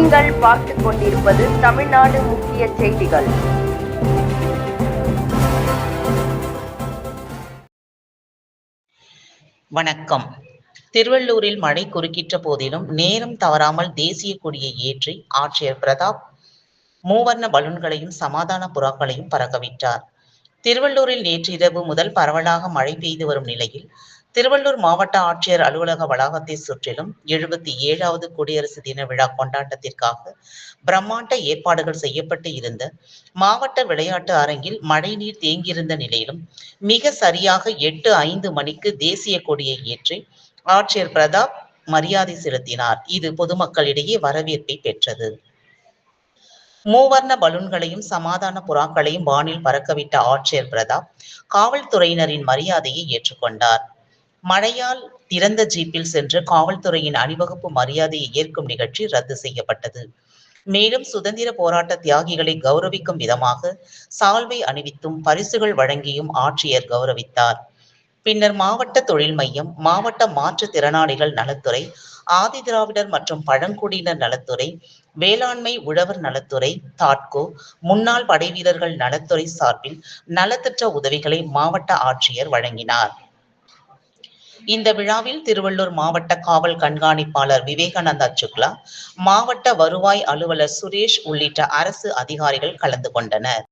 நீங்கள் பார்த்துக் கொண்டிருப்பது தமிழ்நாடு முக்கிய செய்திகள். வணக்கம். திருவள்ளூரில் மழை குறுக்கிட்ட போதிலும் நேரம் தவறாமல் தேசிய கொடியை ஏற்றி ஆட்சியர் பிரதாப் மூவர்ண பலூன்களையும் சமாதான புறாக்களையும் பறக்கவிட்டார். திருவள்ளூரில் நேற்று இரவு முதல் பரவலாக மழை பெய்து வரும் நிலையில் திருவள்ளூர் மாவட்ட ஆட்சியர் அலுவலக வளாகத்தை சுற்றிலும் 77வது குடியரசு தின விழா கொண்டாட்டத்திற்காக பிரம்மாண்ட ஏற்பாடுகள் செய்யப்பட்டு இருந்த மாவட்ட விளையாட்டு அரங்கில் மழைநீர் தேங்கியிருந்த நிலையிலும் மிக சரியாக 8:05 மணிக்கு தேசிய கொடியை ஏற்றி ஆட்சியர் பிரதாப் மரியாதை செலுத்தினார். இது பொதுமக்களிடையே வரவேற்பை பெற்றது. மூவர்ண பலூன்களையும் சமாதான புறாக்களையும் வானில் பறக்கவிட்ட ஆட்சியர் பிரதாப் காவல்துறையினரின் மரியாதையை ஏற்றுக்கொண்டார். மழையால் திறந்த ஜீப்பில் சென்று காவல்துறையின் அணிவகுப்பு மரியாதையை ஏற்கும் நிகழ்ச்சி ரத்து செய்யப்பட்டது. மேலும் சுதந்திர போராட்ட தியாகிகளை கௌரவிக்கும் விதமாக சால்வை அணிவித்தும் பரிசுகள் வழங்கியும் ஆட்சியர் கௌரவித்தார். பின்னர் மாவட்ட தொழில் மையம், மாவட்ட மாற்றுத்திறனாளிகள் நலத்துறை, ஆதிதிராவிடர் மற்றும் பழங்குடியினர் நலத்துறை, வேளாண்மை உழவர் நலத்துறை, தாட்கோ, முன்னாள் படைவீரர்கள் நலத்துறை சார்பில் நலத்திட்ட உதவிகளை மாவட்ட ஆட்சியர் வழங்கினார். இந்த விழாவில் திருவள்ளூர் மாவட்ட காவல் கண்காணிப்பாளர் விவேகானந்தா சுக்லா, மாவட்ட வருவாய் அலுவலர் சுரேஷ் உள்ளிட்ட அரசு அதிகாரிகள் கலந்து கொண்டனர்.